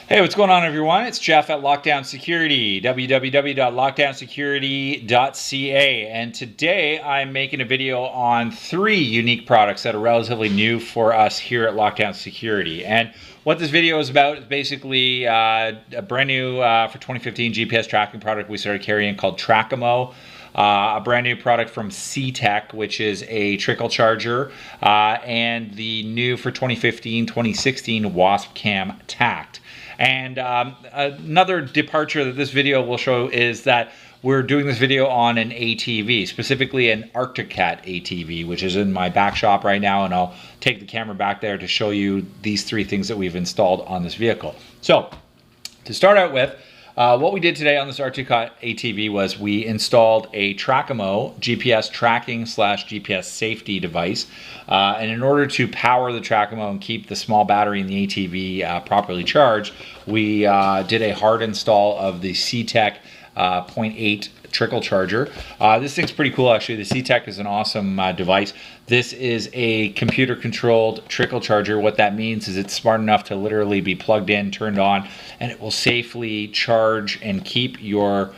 Hey, what's going on, everyone? It's Jeff at Lockdown Security, www.lockdownsecurity.ca. And today I'm making a video on 3 unique products that are relatively new for us here at Lockdown Security. And what this video is about is basically a brand new for 2015 GPS tracking product we started carrying called Trackamo. A brand new product from C-Tech, which is a trickle charger, and the new for 2015-2016 Wasp Cam Tact. And another departure that this video will show is that we're doing this video on an ATV, specifically an Arctic Cat ATV, which is in my back shop right now, and I'll take the camera back there to show you these 3 things that we've installed on this vehicle. So, to start out with, what we did today on this Arctic Cat ATV was we installed a Trackamo GPS tracking / GPS safety device. And in order to power the Trackamo and keep the small battery in the ATV properly charged, we did a hard install of the C-Tech 0.8 trickle charger. This thing's pretty cool, actually. The C-Tech is an awesome device. This is a computer controlled trickle charger. What that means is it's smart enough to literally be plugged in, turned on, and it will safely charge and keep your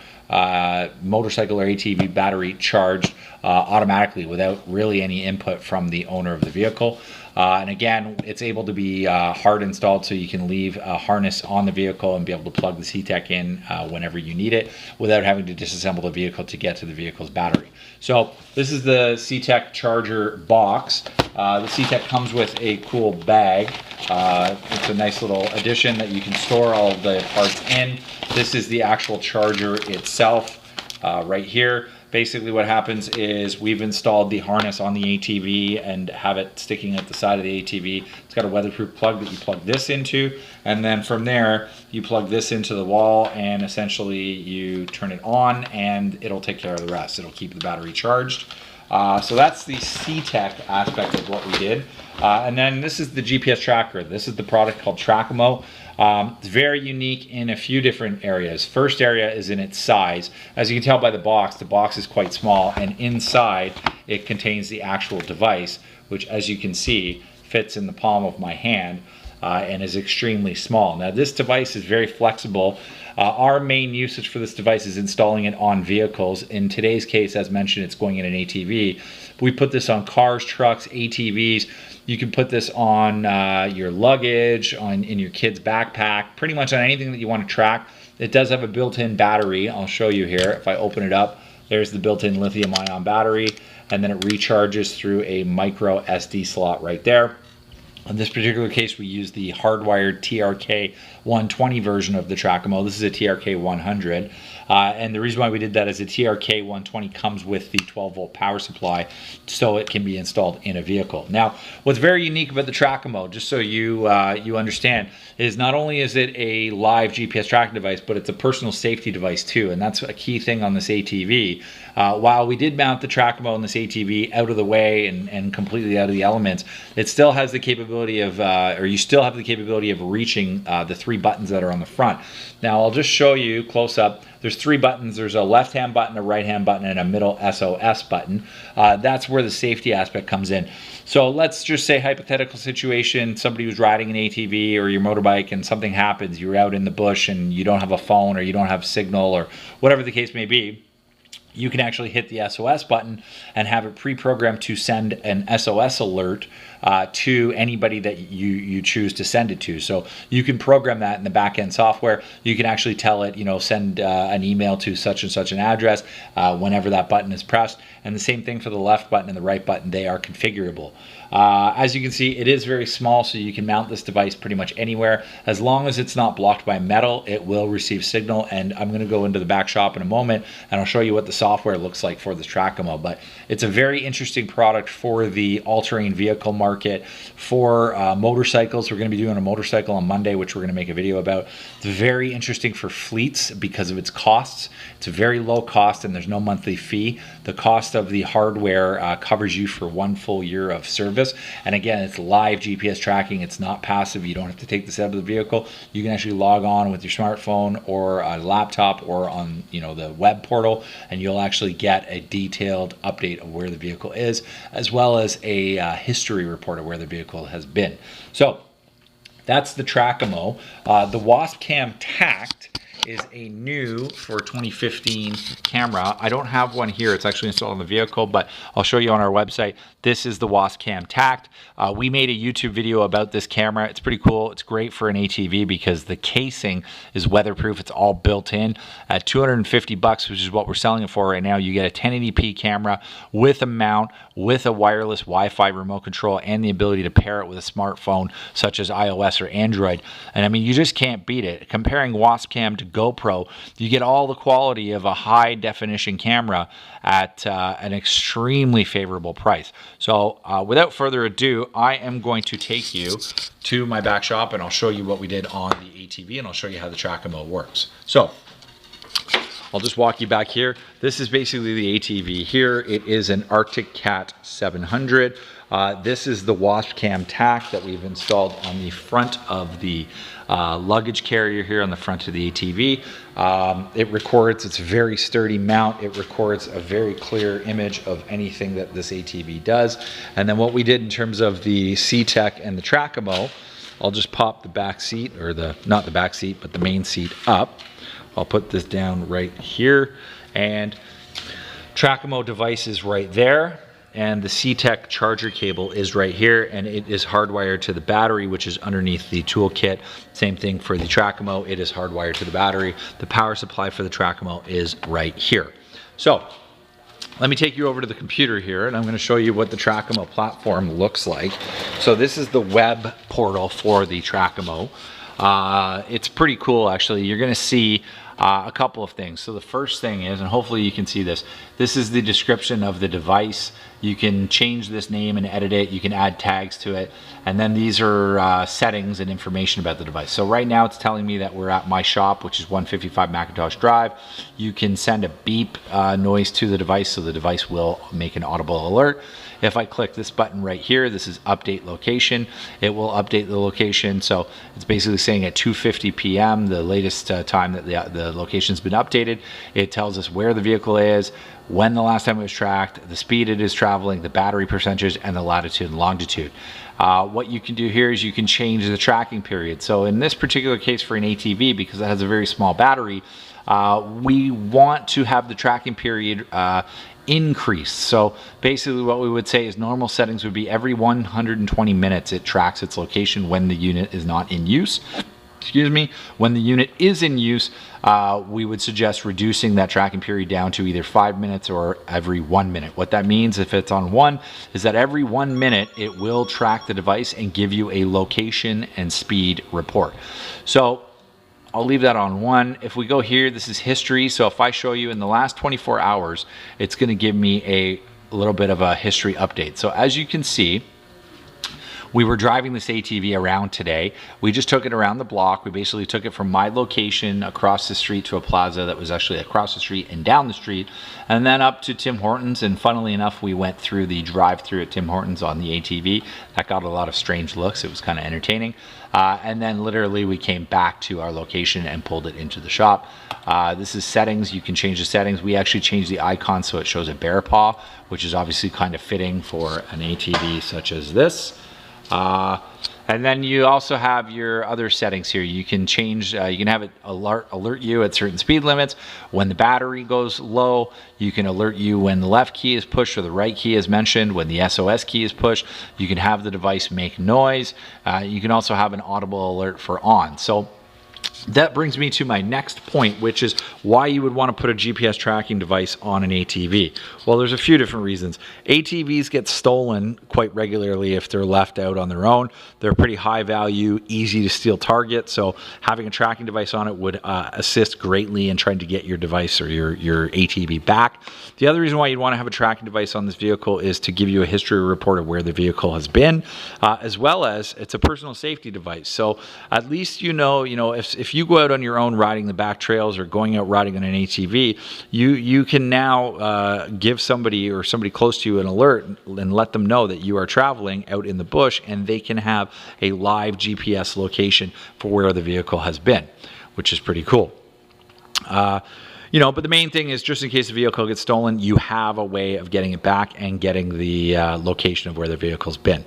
motorcycle or ATV battery charged automatically without really any input from the owner of the vehicle. And again, it's able to be hard installed, so you can leave a harness on the vehicle and be able to plug the C-Tech in whenever you need it without having to disassemble the vehicle to get to the vehicle's battery. So this is the C-Tech charger box. The C-Tech comes with a cool bag. It's a nice little addition that you can store all of the parts in. This is the actual charger itself right here. Basically what happens is we've installed the harness on the ATV and have it sticking at the side of the ATV. It's got a weatherproof plug that you plug this into, and then from there you plug this into the wall and essentially you turn it on and it'll take care of the rest. It'll keep the battery charged. So that's the C-Tech aspect of what we did. And then this is the GPS tracker. This is the product called Trackamo. It's very unique in a few different areas. First area is in its size. As you can tell by the box is quite small, and inside it contains the actual device, which, as you can see, fits in the palm of my hand and is extremely small. Now, this device is very flexible. Our main usage for this device is installing it on vehicles. In today's case, as mentioned, it's going in an ATV. We put this on cars, trucks, ATVs. You can put this on your luggage, in your kid's backpack, pretty much on anything that you want to track. It does have a built-in battery. I'll show you here. If I open it up, there's the built-in lithium-ion battery, and then it recharges through a micro SD slot right there. In this particular case, we use the hardwired TRK 120 version of the Trackamo. This is a TRK 100. And the reason why we did that is the TRK 120 comes with the 12-volt power supply, so it can be installed in a vehicle. Now, what's very unique about the Trackamo, just so you understand, is not only is it a live GPS tracking device, but it's a personal safety device too, and that's a key thing on this ATV. While we did mount the Trackamo on this ATV out of the way and completely out of the elements, it still has the capability of, or you still have the capability of reaching the 3 buttons that are on the front. Now, I'll just show you close up. There's 3 buttons. There's a left-hand button, a right-hand button, and a middle SOS button. That's where the safety aspect comes in. So let's just say, hypothetical situation, somebody was riding an ATV or your motorbike and something happens. You're out in the bush and you don't have a phone or you don't have signal or whatever the case may be. You can actually hit the SOS button and have it pre-programmed to send an SOS alert to anybody that you choose to send it to. So you can program that in the back-end software. You can actually tell it, send an email to such and such an address whenever that button is pressed. And the same thing for the left button and the right button. They are configurable. As you can see, it is very small, so you can mount this device pretty much anywhere. As long as it's not blocked by metal, it will receive signal. And I'm going to go into the back shop in a moment, and I'll show you what the software looks like for this Trackamo. But it's a very interesting product for the all-terrain vehicle market, for motorcycles. We're going to be doing a motorcycle on Monday, which we're going to make a video about. It's very interesting for fleets because of its costs. It's a very low cost, and there's no monthly fee. The cost of the hardware covers you for 1 full year of service. And again, it's live GPS tracking. It's not passive. You don't have to take this out of the vehicle. You can actually log on with your smartphone or a laptop or on the web portal, and you'll actually get a detailed update of where the vehicle is, as well as a history report of where the vehicle has been. So that's the Trackamo. The Waspcam Tact is a new for 2015 camera. I don't have one here. It's actually installed on the vehicle, but I'll show you on our website. This is the Waspcam Tact. We made a YouTube video about this camera. It's pretty cool. It's great for an ATV because the casing is weatherproof. It's all built in. At $250, which is what we're selling it for right now, you get a 1080p camera with a mount, with a wireless Wi-Fi remote control, and the ability to pair it with a smartphone such as iOS or Android. And I mean, you just can't beat it. Comparing Waspcam to GoPro, you get all the quality of a high definition camera at an extremely favorable price. So without further ado, I am going to take you to my back shop and I'll show you what we did on the ATV, and I'll show you how the Trackamo works. So I'll just walk you back here. This is basically the ATV here. It is an Arctic Cat 700. This is the Waspcam Tact that we've installed on the front of the luggage carrier here on the front of the ATV. It records, it's a very sturdy mount. It records a very clear image of anything that this ATV does. And then what we did in terms of the C-Tech and the Trackamo, I'll just pop the back seat, or not the back seat, but the main seat up. I'll put this down right here, and Trackamo device is right there, and the C-Tech charger cable is right here, and it is hardwired to the battery, which is underneath the toolkit. Same thing for the Trackamo, it is hardwired to the battery. The power supply for the Trackamo is right here. So let me take you over to the computer here, and I'm going to show you what the Trackamo platform looks like. So this is the web portal for the Trackamo. It's pretty cool, actually. You're going to see a couple of things. So the first thing is, and hopefully you can see this, this is the description of the device. You can change this name and edit it. You can add tags to it. And then these are settings and information about the device. So right now it's telling me that we're at my shop, which is 155 McIntosh Drive. You can send a beep noise to the device, so the device will make an audible alert. If I click this button right here, this is update location. It will update the location. So it's basically saying at 2:50 p.m., the latest time that the location's been updated. It tells us where the vehicle is, when the last time it was tracked, the speed it is traveling, the battery percentage, and the latitude and longitude. What you can do here is you can change the tracking period. So in this particular case for an ATV, because it has a very small battery, we want to have the tracking period increased. So basically what we would say is normal settings would be every 120 minutes it tracks its location when the unit is not in use. Excuse me. When the unit is in use, we would suggest reducing that tracking period down to either 5 minutes or every 1 minute. What that means, if it's on 1, is that every 1 minute it will track the device and give you a location and speed report. So I'll leave that on 1. If we go here, this is history. So if I show you in the last 24 hours, it's going to give me a little bit of a history update. So as you can see, we were driving this ATV around today. We just took it around the block. We basically took it from my location across the street to a plaza that was actually across the street and down the street, and then up to Tim Hortons. And funnily enough, we went through the drive-through at Tim Hortons on the ATV. That got a lot of strange looks. It was kind of entertaining. And then literally we came back to our location and pulled it into the shop. This is settings. You can change the settings. We actually changed the icon so it shows a bear paw, which is obviously kind of fitting for an ATV such as this. And then you also have your other settings here. You can change, you can have it alert you at certain speed limits. When the battery goes low, you can alert you when the left key is pushed or the right key is mentioned. When the SOS key is pushed, you can have the device make noise. You can also have an audible alert for on. So that brings me to my next point, which is why you would want to put a GPS tracking device on an ATV. Well, there's a few different reasons. ATVs get stolen quite regularly if they're left out on their own. They're pretty high value, easy to steal target, so having a tracking device on it would assist greatly in trying to get your device or your ATV back. The other reason why you'd want to have a tracking device on this vehicle is to give you a history report of where the vehicle has been, as well as it's a personal safety device. So at least you know if you go out on your own riding the back trails or going out riding on an ATV, you can now give somebody or somebody close to you an alert and let them know that you are traveling out in the bush, and they can have a live GPS location for where the vehicle has been, which is pretty cool. But the main thing is, just in case the vehicle gets stolen, you have a way of getting it back and getting the location of where the vehicle's been.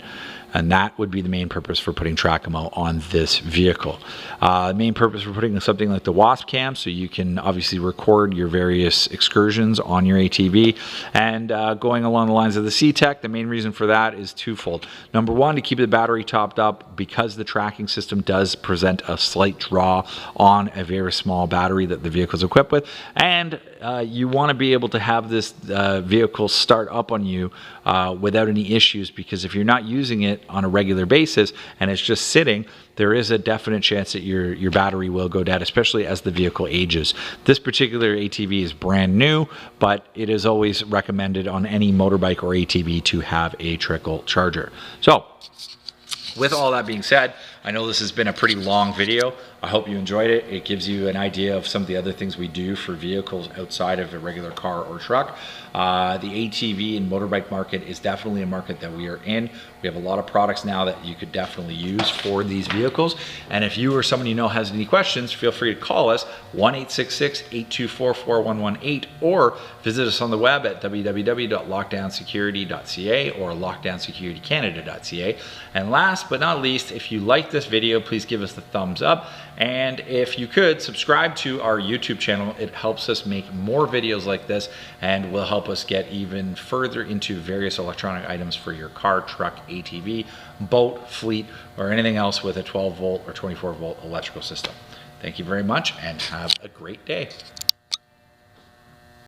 And that would be the main purpose for putting Track-O-Mo on this vehicle. The main purpose for putting something like the Wasp Cam, so you can obviously record your various excursions on your ATV. And going along the lines of the C-Tech, the main reason for that is twofold. Number one, to keep the battery topped up, because the tracking system does present a slight draw on a very small battery that the vehicle is equipped with. And you want to be able to have this vehicle start up on you without any issues, because if you're not using it on a regular basis and it's just sitting, there is a definite chance that your battery will go dead, especially as the vehicle ages. This particular ATV is brand new, but it is always recommended on any motorbike or ATV to have a trickle charger. So, with all that being said, I know this has been a pretty long video. I hope you enjoyed it. It gives you an idea of some of the other things we do for vehicles outside of a regular car or truck. The ATV and motorbike market is definitely a market that we are in. We have a lot of products now that you could definitely use for these vehicles. And if you or someone you know has any questions, feel free to call us 1-866-824-4118 or visit us on the web at www.lockdownsecurity.ca or lockdownsecuritycanada.ca. And last but not least, if you like this video, please give us the thumbs up. And if you could subscribe to our YouTube channel, it helps us make more videos like this and will help us get even further into various electronic items for your car, truck, ATV, boat, fleet, or anything else with a 12 volt or 24 volt electrical system. Thank you very much and have a great day.